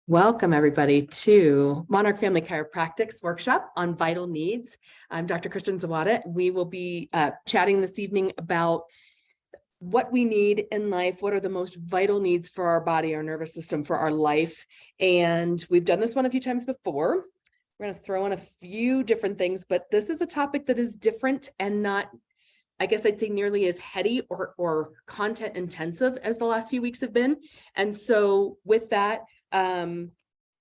Welcome, everybody, to Monarch Family Chiropractic's workshop on vital needs. I'm Dr. Kristen Zawada. We will be chatting this evening about what we need in life, what are the most vital needs for our body, our nervous system, for our life. And we've done this one a few times before. We're going to throw in a few different things, but this is a topic that is different and not, I guess I'd say, nearly as heady or content intensive as the last few weeks have been. And so with that, I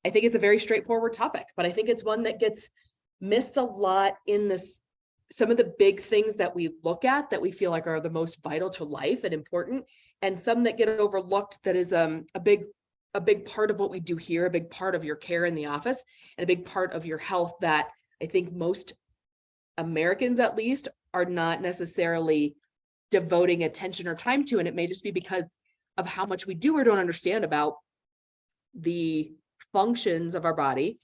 think it's a very straightforward topic, but I think it's one that gets missed a lot in this. Some of the big things that we look at that we feel like are the most vital to life and important, and some that get overlooked that is a big part of what we do here, a big part of your care in the office, and a big part of your health that I think most Americans, at least, are not necessarily devoting attention or time to. And it may just be because of how much we do or don't understand about the functions of our body,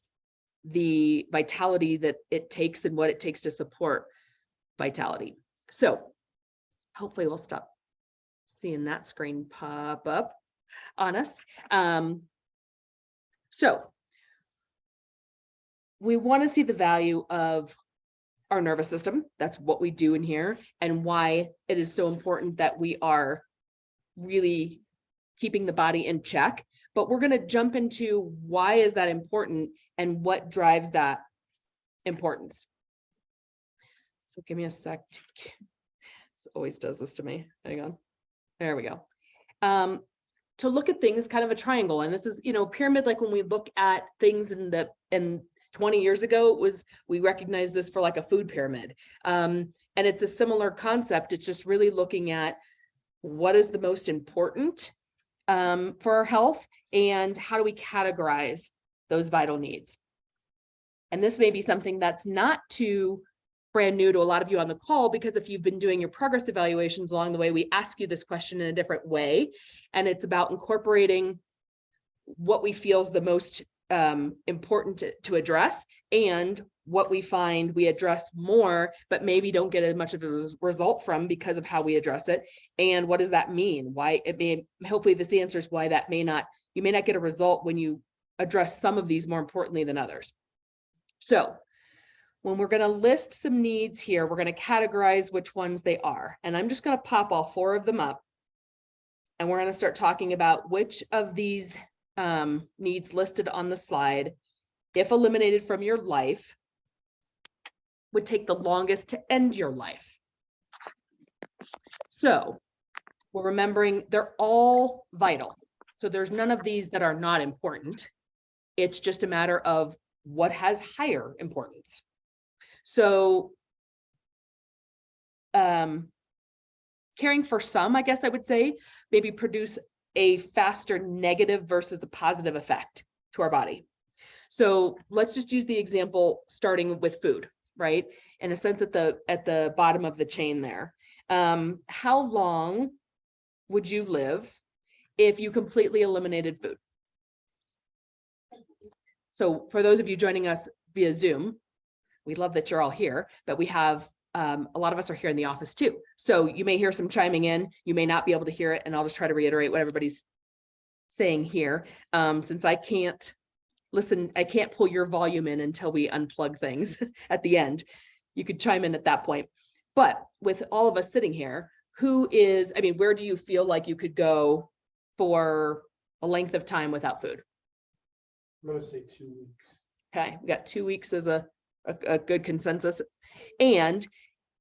the vitality that it takes and what it takes to support vitality. So hopefully we'll stop seeing that screen pop up on us. So we want to see the value of our nervous system. That's what we do in here, and why it is so important that we are really keeping the body in check. But we're going to jump into why is that important and what drives that importance. So give me a sec. This always does this to me. Hang on. There we go. To look at things kind of a triangle. And this is, pyramid, like when we look at things in 20 years ago, we recognized this for like a food pyramid. And it's a similar concept. It's just really looking at what is the most important for our health, and how do we categorize those vital needs. And this may be something that's not too brand new to a lot of you on the call, because if you've been doing your progress evaluations along the way, we ask you this question in a different way. And it's about incorporating what we feel is the most important to address, and what we find we address more, but maybe don't get as much of a result from because of how we address it. And what does that mean? Why it may, hopefully this answers why you may not get a result when you address some of these more importantly than others. So when we're going to list some needs here, we're going to categorize which ones they are. And I'm just going to pop all 4 of them up, and we're going to start talking about which of these needs listed on the slide, if eliminated from your life, would take the longest to end your life. So we're remembering they're all vital. So there's none of these that are not important. It's just a matter of what has higher importance. So caring for some, I guess I would say, maybe produce a faster negative versus a positive effect to our body. So let's just use the example starting with food, right? In a sense, at the bottom of the chain there. How long would you live if you completely eliminated food? So for those of you joining us via Zoom, we love that you're all here, but we have a lot of us are here in the office too. So you may hear some chiming in, you may not be able to hear it, and I'll just try to reiterate what everybody's saying here. Since I can't listen, I can't pull your volume in until we unplug things at the end. You could chime in at that point. But with all of us sitting here, where do you feel like you could go for a length of time without food? I'm going to say 2 weeks. Okay, we got 2 weeks as a good consensus. And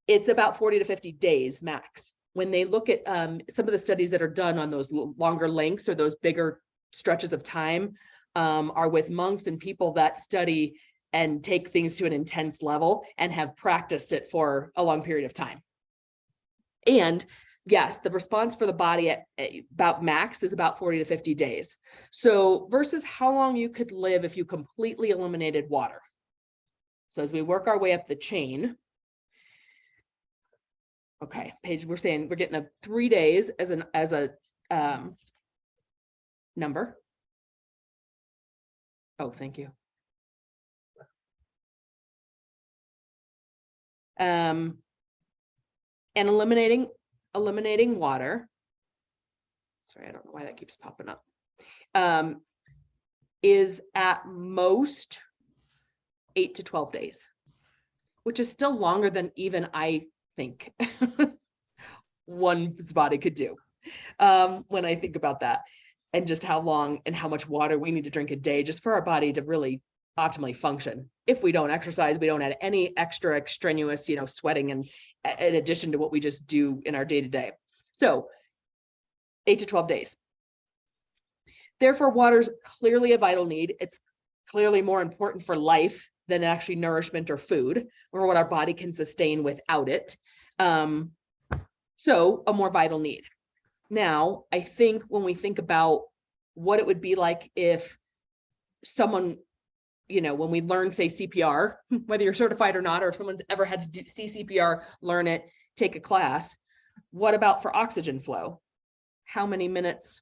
it's about 40 to 50 days max. When they look at some of the studies that are done on those longer lengths or those bigger stretches of time are with monks and people that study and take things to an intense level and have practiced it for a long period of time. And yes, the response for the body at about max is about 40 to 50 days. So versus how long you could live if you completely eliminated water. So as we work our way up the chain, okay, Paige, we're saying we're getting a 3 days as a number. Oh, thank you. And eliminating water sorry, I don't know why that keeps popping up, is at most 8 to 12 days, which is still longer than even I think one's body could do. When I think about that, and just how long and how much water we need to drink a day just for our body to really optimally function. If we don't exercise, we don't add any extra extraneous, sweating, and in addition to what we just do in our day-to-day. So 8 to 12 days. Therefore, water's clearly a vital need. It's clearly more important for life than actually nourishment or food, or what our body can sustain without it. So a more vital need. Now, I think when we think about what it would be like if someone, when we learn, say, CPR, whether you're certified or not, or if someone's ever had to see CPR, learn it, take a class, what about for oxygen flow? How many minutes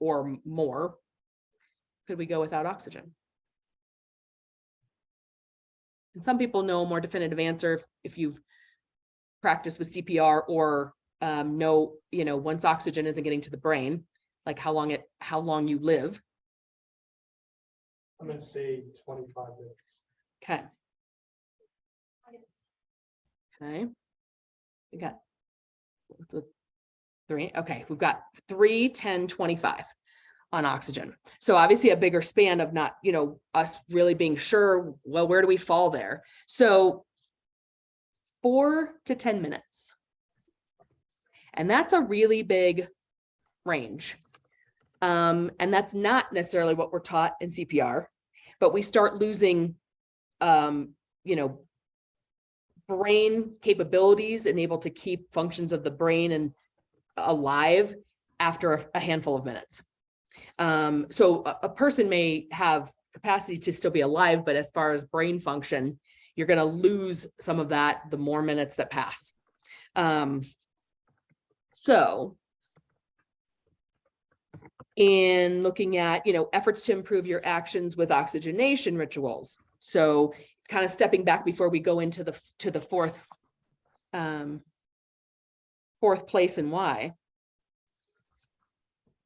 or more could we go without oxygen? And some people know a more definitive answer if you've practiced with CPR or know, once oxygen isn't getting to the brain, like how long you live. I'm gonna say 25 minutes. Okay. Okay. We got 3. Okay. We've got 3, 10, 25 on oxygen. So obviously a bigger span of not, us really being sure, well, where do we fall there? So 4 to 10 minutes. And that's a really big range. And that's not necessarily what we're taught in CPR, but we start losing, brain capabilities and able to keep functions of the brain and alive after a handful of minutes. So a person may have capacity to still be alive, but as far as brain function, you're going to lose some of that the more minutes that pass. So in looking at, efforts to improve your actions with oxygenation rituals. So kind of stepping back before we go into the fourth place and why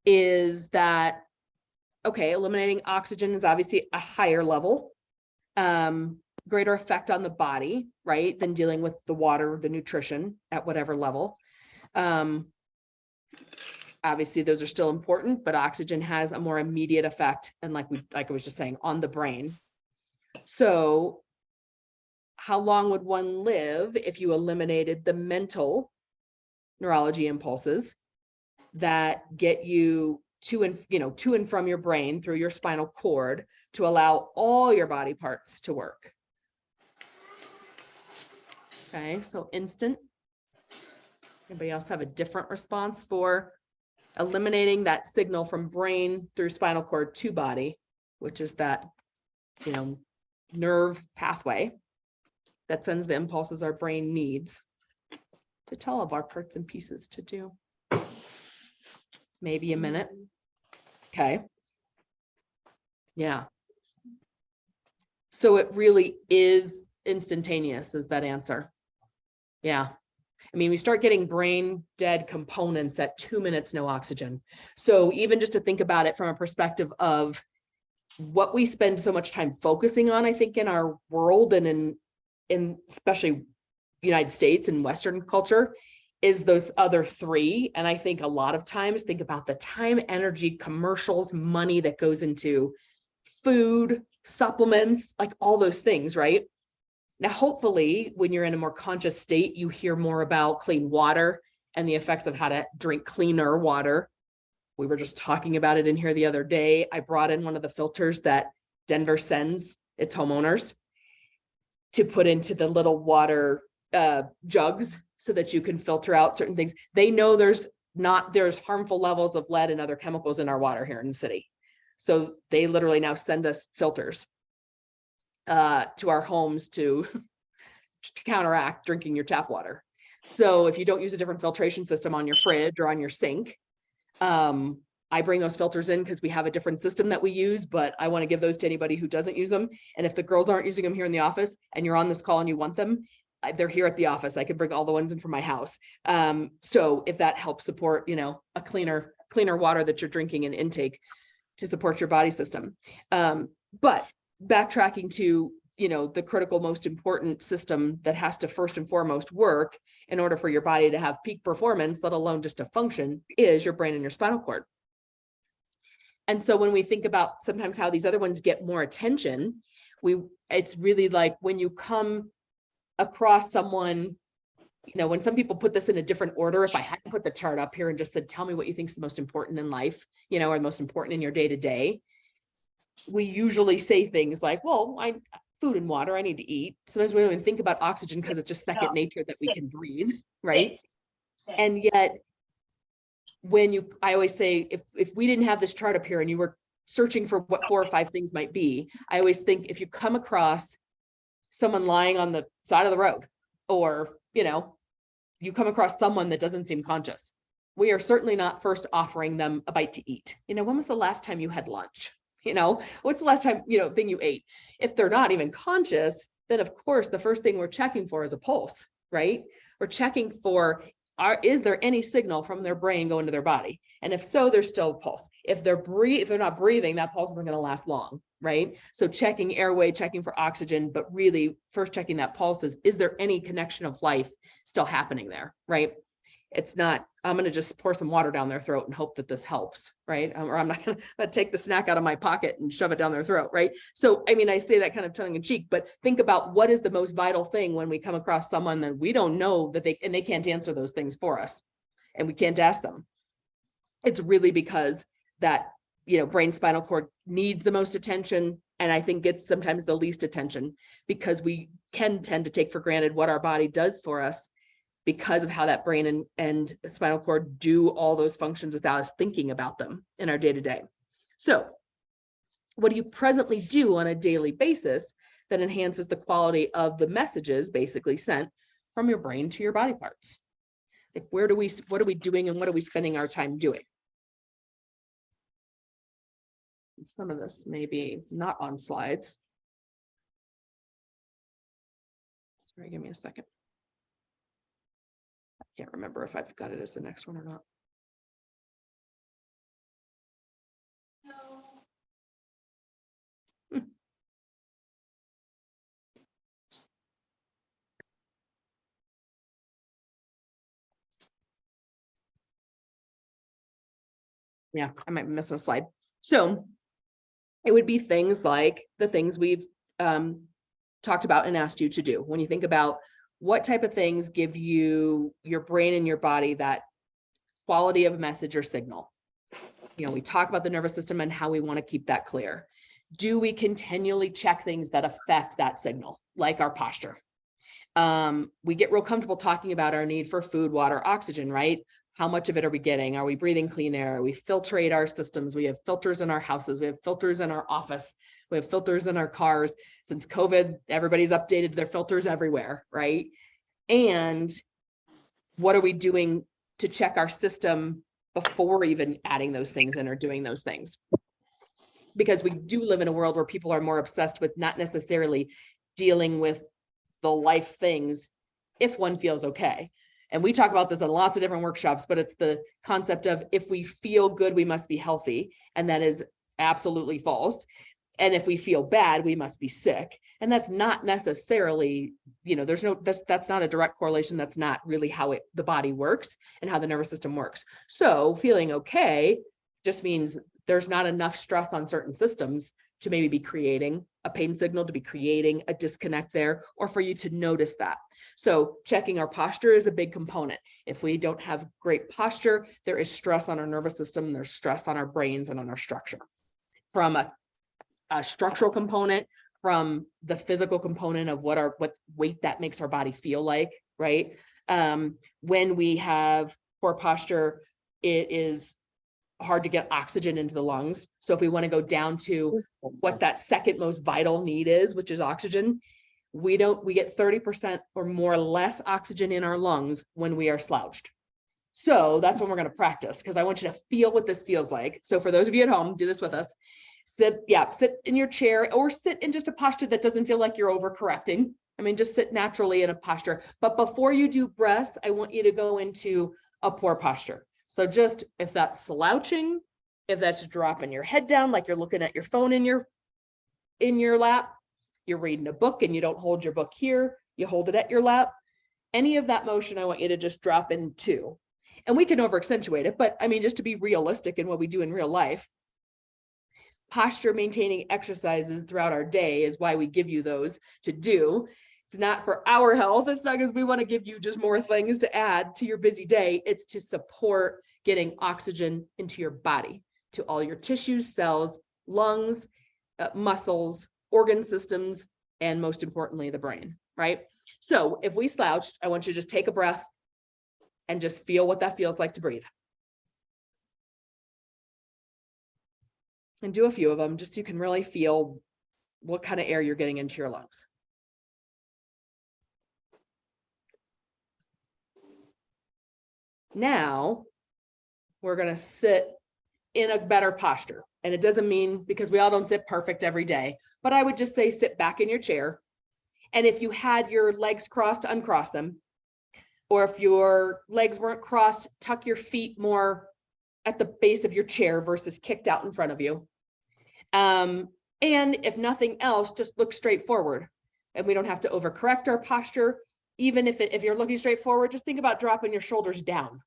is that, okay, eliminating oxygen is obviously a higher level, greater effect on the body, right, than dealing with the water, the nutrition at whatever level. Obviously those are still important, but oxygen has a more immediate effect. And like I was just saying, on the brain. So how long would one live if you eliminated the mental neurology impulses that get you to and from your brain through your spinal cord to allow all your body parts to work? Okay, so instant. Anybody else have a different response for eliminating that signal from brain through spinal cord to body, which is that, nerve pathway that sends the impulses our brain needs to tell of our parts and pieces to do? Maybe a minute. Okay. Yeah. So it really is instantaneous, is that answer? Yeah. I mean, we start getting brain dead components at 2 minutes, no oxygen. So even just to think about it from a perspective of what we spend so much time focusing on, I think in our world and in especially United States and Western culture, is those other 3. And I think a lot of times think about the time, energy, commercials, money that goes into food, supplements, like all those things, right? Now, hopefully, when you're in a more conscious state, you hear more about clean water and the effects of how to drink cleaner water. We were just talking about it in here the other day. I brought in one of the filters that Denver sends its homeowners to put into the little water jugs so that you can filter out certain things. They know there's harmful levels of lead and other chemicals in our water here in the city. So they literally now send us filters to our homes to counteract drinking your tap water. So if you don't use a different filtration system on your fridge or on your sink, I bring those filters in because we have a different system that we use, but I want to give those to anybody who doesn't use them. And if the girls aren't using them here in the office and you're on this call and you want them, they're here at the office. I could bring all the ones in from my house. So if that helps support, a cleaner water that you're drinking and intake to support your body system. But backtracking to, the critical, most important system that has to first and foremost work in order for your body to have peak performance, let alone just to function, is your brain and your spinal cord. And so when we think about sometimes how these other ones get more attention, it's really like when you come across someone, when some people put this in a different order, if I hadn't put the chart up here and just said, tell me what you think is the most important in life, or the most important in your day to day, we usually say things like, well, food and water, I need to eat. Sometimes we don't even think about oxygen because it's just second nature that we can breathe, right? And yet, I always say, if we didn't have this chart up here and you were searching for what 4 or 5 things might be, I always think if you come across someone lying on the side of the road, or, you come across someone that doesn't seem conscious, we are certainly not first offering them a bite to eat. When was the last time you had lunch? What's the last time, thing you ate? If they're not even conscious, then of course, the first thing we're checking for is a pulse, right? We're checking for, is there any signal from their brain going to their body? And if so, there's still a pulse. If they're not breathing, that pulse isn't going to last long, right? So checking airway, checking for oxygen, but really first checking that pulse is there any connection of life still happening there, right? It's not, I'm going to just pour some water down their throat and hope that this helps, right? Or I'm not going to take the snack out of my pocket and shove it down their throat, right? So, I say that kind of tongue in cheek, but think about what is the most vital thing when we come across someone that we don't know that they can't answer those things for us, and we can't ask them. It's really because that, brain spinal cord needs the most attention, and I think gets sometimes the least attention, because we can tend to take for granted what our body does for us, because of how that brain and spinal cord do all those functions without us thinking about them in our day-to-day. So what do you presently do on a daily basis that enhances the quality of the messages basically sent from your brain to your body parts? Like, what are we doing, and what are we spending our time doing? And some of this may be not on slides. Sorry, give me a second. Can't remember if I've got it as the next one or not. Yeah, I might be missing a slide. So it would be things like the things we've talked about and asked you to do. When you think about what type of things give you, your brain and your body, that quality of message or signal. We talk about the nervous system and how we want to keep that clear. Do we continually check things that affect that signal, like our posture? We get real comfortable talking about our need for food, water, oxygen, right? How much of it are we getting? Are we breathing clean air? We filtrate our systems. We have filters in our houses. We have filters in our office. We have filters in our cars. Since COVID, everybody's updated their filters everywhere, right? And what are we doing to check our system before even adding those things in or doing those things? Because we do live in a world where people are more obsessed with not necessarily dealing with the life things if one feels okay. And we talk about this in lots of different workshops, but it's the concept of, if we feel good, we must be healthy. And that is absolutely false. And if we feel bad, we must be sick. And that's not necessarily, that's not a direct correlation. That's not really how the body works and how the nervous system works. So feeling okay just means there's not enough stress on certain systems to maybe be creating a pain signal, to be creating a disconnect there, or for you to notice that. So checking our posture is a big component. If we don't have great posture, there is stress on our nervous system, there's stress on our brains and on our structure. From a structural component, from the physical component of what weight that makes our body feel like, right? When we have poor posture, it is hard to get oxygen into the lungs. So if we want to go down to what that second most vital need is, which is oxygen, we get 30% or more less oxygen in our lungs when we are slouched. So that's when we're going to practice, because I want you to feel what this feels like. So for those of you at home, do this with us. Sit in your chair, or sit in just a posture that doesn't feel like you're overcorrecting, I mean, just sit naturally in a posture. But before you do breaths, I want you to go into a poor posture. So just if that's slouching, if that's dropping your head down, like you're looking at your phone in your lap, you're reading a book and you don't hold your book here, you hold it at your lap. Any of that motion, I want you to just drop into. And we can over accentuate it, but I mean, just to be realistic in what we do in real life, posture maintaining exercises throughout our day is why we give you those to do. It's not for our health. It's not because we want to give you just more things to add to your busy day. It's to support getting oxygen into your body, to all your tissues, cells, lungs, muscles, organ systems, and most importantly, the brain, right? So if we slouched, I want you to just take a breath and just feel what that feels like to breathe. And do a few of them just so you can really feel what kind of air you're getting into your lungs. Now we're going to sit in a better posture. And it doesn't mean, because we all don't sit perfect every day, but I would just say sit back in your chair. And if you had your legs crossed, uncross them. Or if your legs weren't crossed, tuck your feet more at the base of your chair versus kicked out in front of you. And if nothing else, just look straight forward. And we don't have to overcorrect our posture. Even if you're looking straight forward, just think about dropping your shoulders down.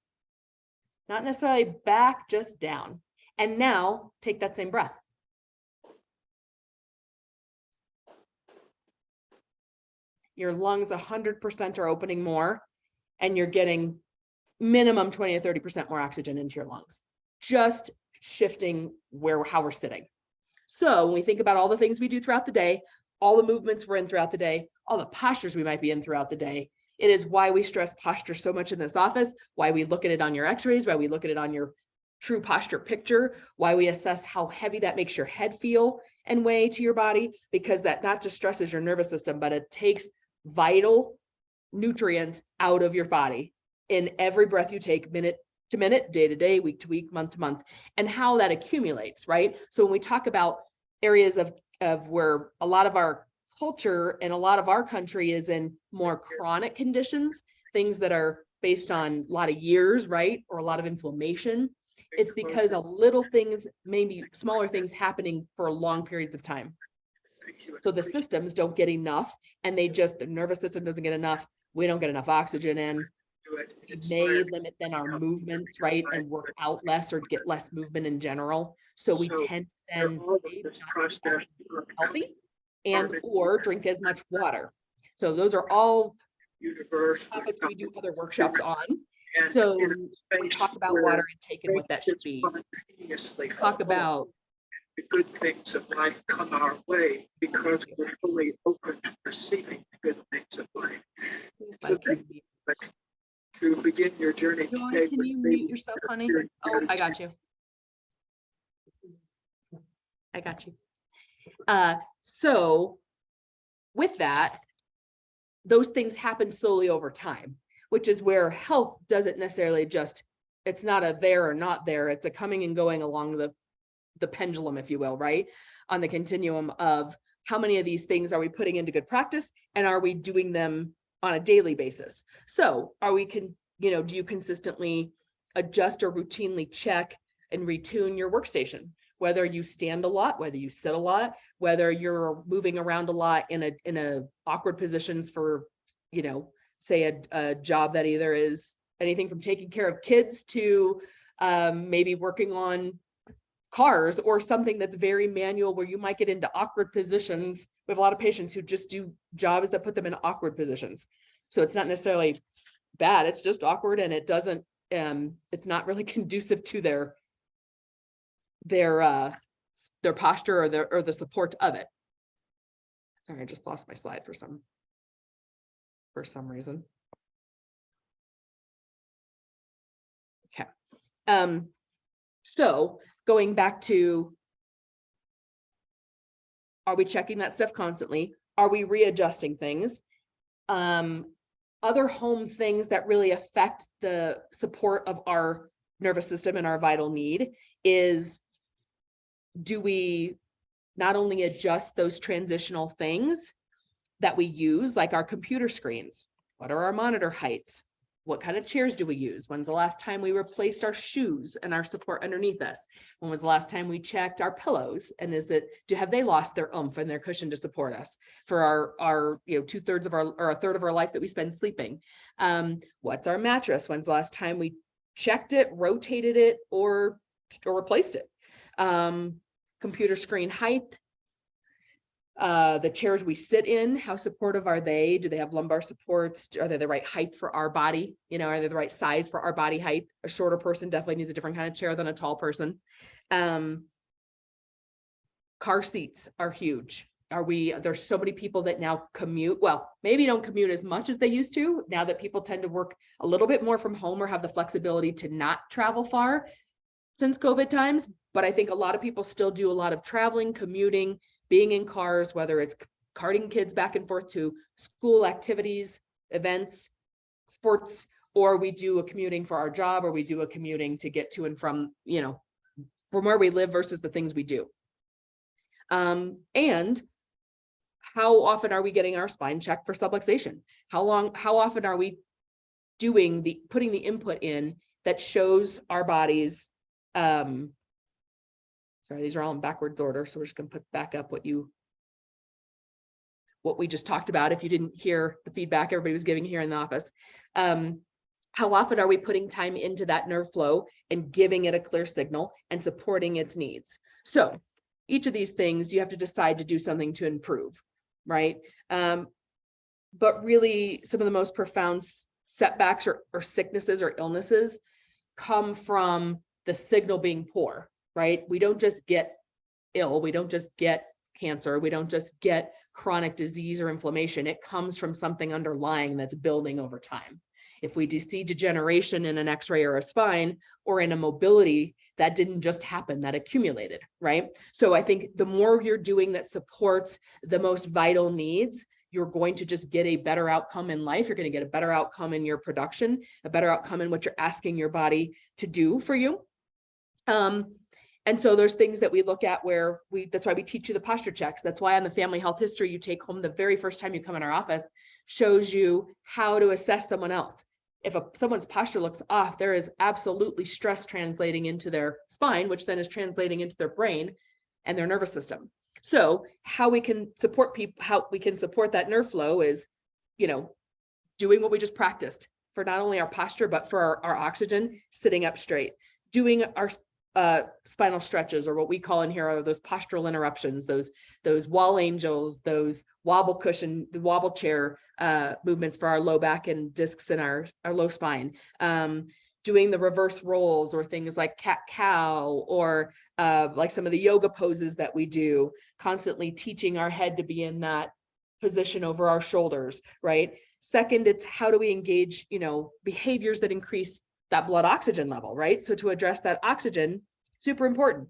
Not necessarily back, just down. And now take that same breath. Your lungs 100% are opening more, and you're getting minimum 20 to 30% more oxygen into your lungs. Just shifting how we're sitting. So when we think about all the things we do throughout the day, all the movements we're in throughout the day, all the postures we might be in throughout the day, it is why we stress posture so much in this office, why we look at it on your x-rays, why we look at it on your true posture picture, why we assess how heavy that makes your head feel and weigh to your body, because that not just stresses your nervous system, but it takes vital nutrients out of your body in every breath you take, minute to minute, day to day, week to week, month to month, and how that accumulates, right? So when we talk about areas of where a lot of our culture and a lot of our country is in more chronic conditions, things that are based on a lot of years, right? Or a lot of inflammation, it's because a little things, maybe smaller things happening for long periods of time. So the systems don't get enough, and the nervous system doesn't get enough. We don't get enough oxygen in. We may limit then our movements, right? And work out less or get less movement in general. So we tend to then not be as healthy and or drink as much water. So those are all topics we do other workshops on. So we talk about water intake and what that should be. Talk about the good things of life come our way because we're fully open to receiving the good things of life. So to begin your journey today, can you mute yourself, honey? Oh, I got you. I got you. So with that, those things happen slowly over time, which is where health doesn't necessarily it's not a there or not there. It's a coming and going along the pendulum, if you will, right? On the continuum of how many of these things are we putting into good practice, and are we doing them on a daily basis? So do you consistently adjust or routinely check and retune your workstation? Whether you stand a lot, whether you sit a lot, whether you're moving around a lot in a awkward positions for, say a job that either is anything from taking care of kids to maybe working on cars, or something that's very manual where you might get into awkward positions. We have a lot of patients who just do jobs that put them in awkward positions. So it's not necessarily bad, it's just awkward, and it doesn't, it's not really conducive to their posture or the support of it. Sorry, I just lost my slide for some reason. Okay. So going back to, are we checking that stuff constantly? Are we readjusting things? Other home things that really affect the support of our nervous system and our vital need is, do we not only adjust those transitional things that we use, like our computer screens. What are our monitor heights? What kind of chairs do we use? When's the last time we replaced our shoes and our support underneath us? When was the last time we checked our pillows? And have they lost their oomph and their cushion to support us for our 2/3 of our, or a third of our life that we spend sleeping? What's our mattress? When's the last time we checked it, rotated it, or replaced it? Computer screen height. The chairs we sit in, how supportive are they? Do they have lumbar supports? Are they the right height for our body? Are they the right size for our body height? A shorter person definitely needs a different kind of chair than a tall person. Car seats are huge. There's so many people that now commute. Well, maybe don't commute as much as they used to, now that people tend to work a little bit more from home or have the flexibility to not travel far since COVID times. But I think a lot of people still do a lot of traveling, commuting, being in cars, whether it's carting kids back and forth to school activities, events, sports, or we do a commuting for our job, or we do a commuting to get to and from where we live versus the things we do. And how often are we getting our spine checked for subluxation? How often are we putting the input in that shows our bodies, sorry, these are all in backwards order, so we're just going to put back up what we just talked about. If you didn't hear the feedback everybody was giving here in the office, how often are we putting time into that nerve flow and giving it a clear signal and supporting its needs? So each of these things, you have to decide to do something to improve, right? But really, some of the most profound setbacks or sicknesses or illnesses come from the signal being poor. Right? We don't just get ill. We don't just get cancer. We don't just get chronic disease or inflammation. It comes from something underlying that's building over time. If we see degeneration in an X-ray or a spine or in a mobility, that didn't just happen, that accumulated, right? So I think the more you're doing that supports the most vital needs, you're going to just get a better outcome in life. You're going to get a better outcome in your production, a better outcome in what you're asking your body to do for you. And so there's things that we look at where that's why we teach you the posture checks. That's why on the family health history you take home the very first time you come in our office shows you how to assess someone else. If someone's posture looks off, there is absolutely stress translating into their spine, which then is translating into their brain and their nervous system. So how we can support people, how we can support that nerve flow is, doing what we just practiced for not only our posture, but for our oxygen, sitting up straight, doing our spinal stretches, or what we call in here are those postural interruptions, those wall angels, those wobble cushion, the wobble chair movements for our low back and discs in our low spine, doing the reverse rolls or things like cat cow, or like some of the yoga poses that we do, constantly teaching our head to be in that position over our shoulders, right? Second, it's how do we engage, behaviors that increase that blood oxygen level, right? So to address that oxygen, super important.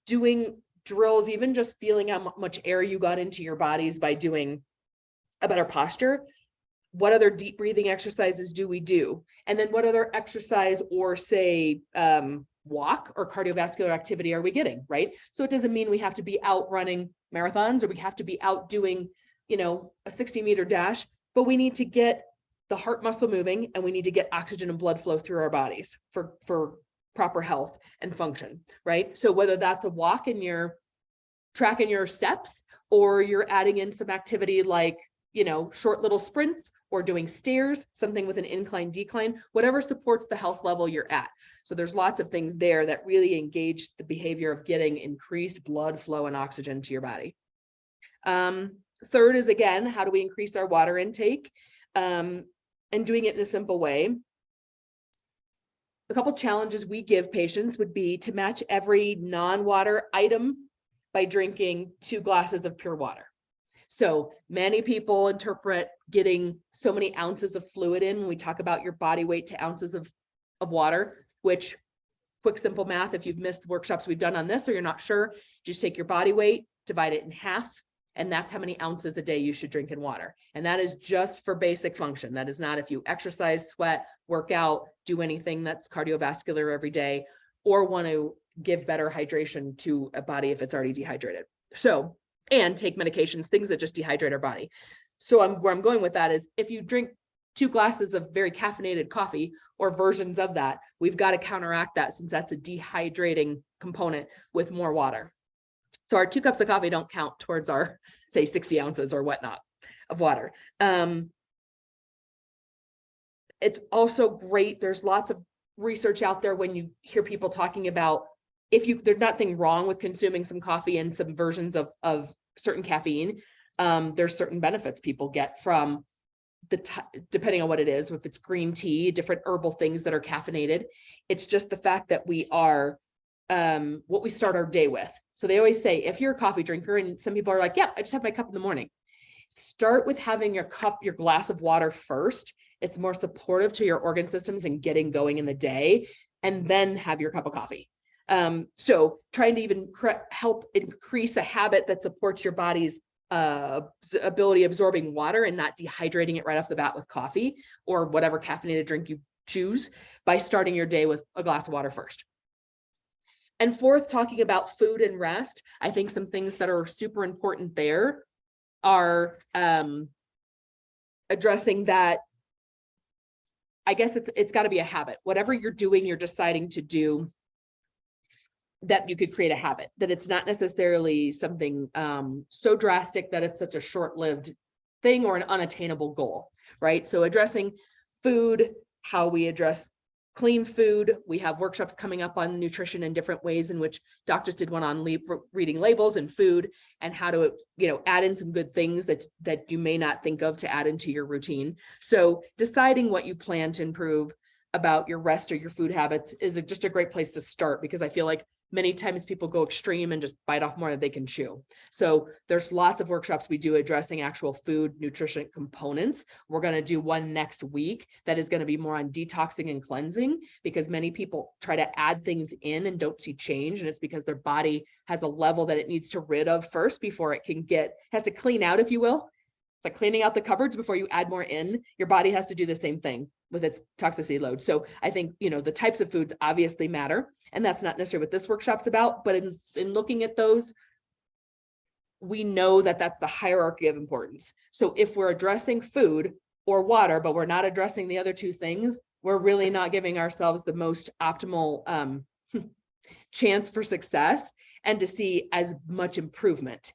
Doing drills, even just feeling how much air you got into your bodies by doing a better posture. What other deep breathing exercises do we do? And then what other exercise or say walk or cardiovascular activity are we getting, right? So it doesn't mean we have to be out running marathons or we have to be out doing, a 60-meter dash, but we need to get the heart muscle moving, and we need to get oxygen and blood flow through our bodies for proper health and function, right? So whether that's a walk and you're tracking your steps, or you're adding in some activity like, short little sprints, or doing stairs, something with an incline decline, whatever supports the health level you're at. So there's lots of things there that really engage the behavior of getting increased blood flow and oxygen to your body. Third is, again, how do we increase our water intake? And doing it in a simple way. A couple challenges we give patients would be to match every non-water item by drinking 2 glasses of pure water. So many people interpret getting so many ounces of fluid in when we talk about your body weight to ounces of water, which, quick simple math, if you've missed workshops we've done on this or you're not sure, just take your body weight, divide it in half, and that's how many ounces a day you should drink in water. And that is just for basic function. That is not if you exercise, sweat, work out, do anything that's cardiovascular every day, or want to give better hydration to a body if it's already dehydrated. So, and take medications, things that just dehydrate our body. So where I'm going with that is if you drink 2 glasses of very caffeinated coffee or versions of that, we've got to counteract that since that's a dehydrating component with more water. So our 2 cups of coffee don't count towards our, say, 60 ounces or whatnot of water. It's also great. There's lots of research out there when you hear people talking about there's nothing wrong with consuming some coffee and some versions of certain caffeine. There's certain benefits people get from depending on what it is, if it's green tea, different herbal things that are caffeinated. It's just the fact that we are what we start our day with. So they always say, if you're a coffee drinker, and some people are like, yeah, I just have my cup in the morning. Start with having your glass of water first. It's more supportive to your organ systems and getting going in the day, and then have your cup of coffee. So trying to even help increase a habit that supports your body's ability absorbing water and not dehydrating it right off the bat with coffee or whatever caffeinated drink you choose, by starting your day with a glass of water first. And 4th, talking about food and rest. I think some things that are super important there are addressing that. I guess it's got to be a habit. Whatever you're doing, you're deciding to do, that you could create a habit, that it's not necessarily something so drastic that it's such a short-lived thing or an unattainable goal, right? So addressing food, how we address clean food. We have workshops coming up on nutrition in different ways, in which doctors did one on reading labels and food, and how to, add in some good things that you may not think of to add into your routine. So deciding what you plan to improve about your rest or your food habits is just a great place to start, because I feel like many times people go extreme and just bite off more than they can chew. So there's lots of workshops we do addressing actual food nutrition components. We're going to do one next week that is going to be more on detoxing and cleansing, because many people try to add things in and don't see change. And it's because their body has a level that it needs to rid of first before it has to clean out, if you will. It's like cleaning out the cupboards before you add more in. Your body has to do the same thing with its toxicity load. So I think, the types of foods obviously matter, and that's not necessarily what this workshop's about, but in looking at those, we know that that's the hierarchy of importance. So if we're addressing food or water, but we're not addressing the other 2 things, we're really not giving ourselves the most optimal chance for success and to see as much improvement.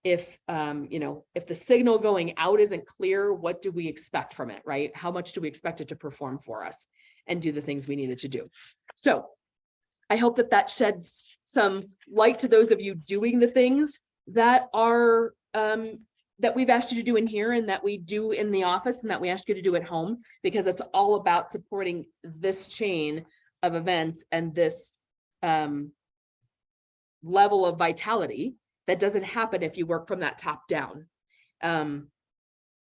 If the signal going out isn't clear, what do we expect from it, right? How much do we expect it to perform for us and do the things we needed to do? So I hope that sheds some light to those of you doing the things that are that we've asked you to do in here, and that we do in the office, and that we ask you to do at home, because it's all about supporting this chain of events and this level of vitality that doesn't happen if you work from that top down. And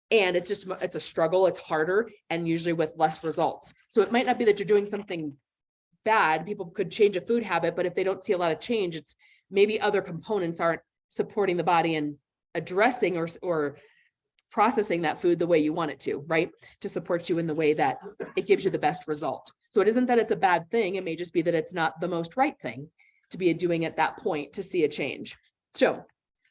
it's a struggle. It's harder, and usually with less results. So it might not be that you're doing something bad. People could change a food habit, but if they don't see a lot of change, it's maybe other components aren't supporting the body and addressing or processing that food the way you want it to, right? To support you in the way that it gives you the best result. So it isn't that it's a bad thing. It may just be that it's not the most right thing to be doing at that point to see a change. So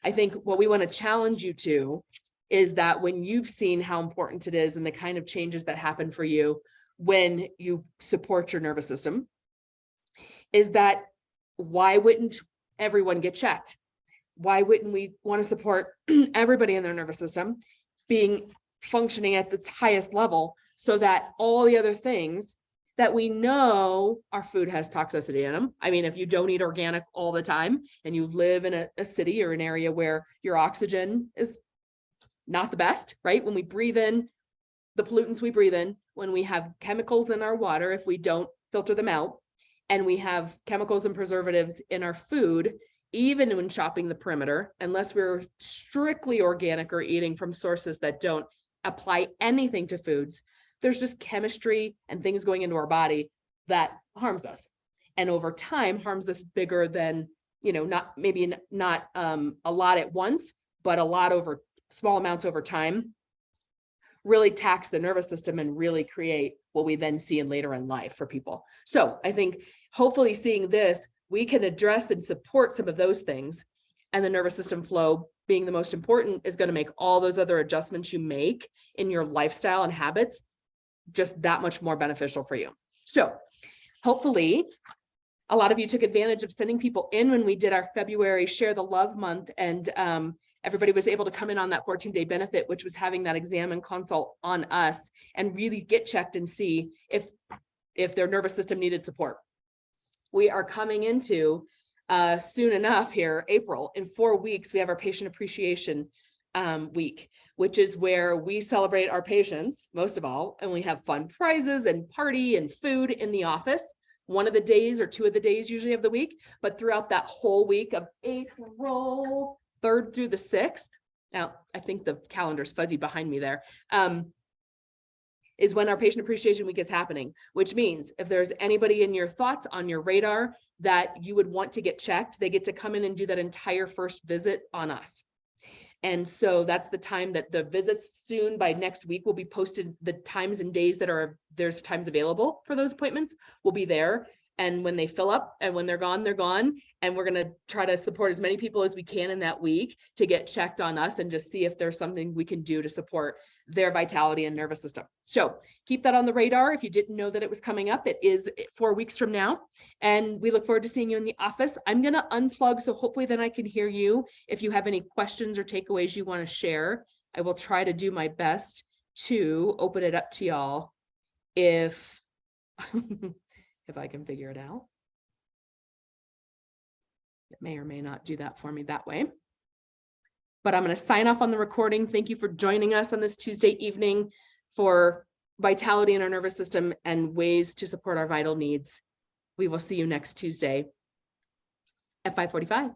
I think what we want to challenge you to is that when you've seen how important it is and the kind of changes that happen for you when you support your nervous system, is that why wouldn't everyone get checked? Why wouldn't we want to support everybody in their nervous system being functioning at its highest level, so that all the other things that we know our food has toxicity in them. I mean, if you don't eat organic all the time and you live in a city or an area where your oxygen is not the best, right? When we breathe in the pollutants we breathe in, when we have chemicals in our water, if we don't filter them out, and we have chemicals and preservatives in our food, even when shopping the perimeter, unless we're strictly organic or eating from sources that don't apply anything to foods, there's just chemistry and things going into our body that harms us. And over time harms us bigger than, not a lot at once, but a lot over small amounts over time, really tax the nervous system and really create what we then see in later in life for people. So I think hopefully seeing this, we can address and support some of those things and the nervous system flow being the most important is going to make all those other adjustments you make in your lifestyle and habits just that much more beneficial for you. So hopefully a lot of you took advantage of sending people in when we did our February Share the Love month, and everybody was able to come in on that 14-day benefit, which was having that exam and consult on us and really get checked and see if their nervous system needed support. We are coming into soon enough here, April. In 4 weeks, we have our patient appreciation week, which is where we celebrate our patients most of all, and we have fun prizes and party and food in the office. One of the days or 2 of the days usually of the week, but throughout that whole week of April 3rd through the 6th. Now, I think the calendar's fuzzy behind me there. Is when our patient appreciation week is happening, which means if there's anybody in your thoughts on your radar that you would want to get checked, they get to come in and do that entire first visit on us. And so that's the time that the visits soon by next week will be posted. The times and days that there's times available for those appointments will be there. And when they fill up and when they're gone, they're gone. And we're going to try to support as many people as we can in that week to get checked on us and just see if there's something we can do to support their vitality and nervous system. So keep that on the radar. If you didn't know that it was coming up, it is 4 weeks from now. And we look forward to seeing you in the office. I'm going to unplug, so hopefully then I can hear you. If you have any questions or takeaways you want to share, I will try to do my best to open it up to y'all if if I can figure it out. It may or may not do that for me that way. But I'm going to sign off on the recording. Thank you for joining us on this Tuesday evening for vitality in our nervous system and ways to support our vital needs. We will see you next Tuesday at 5:45.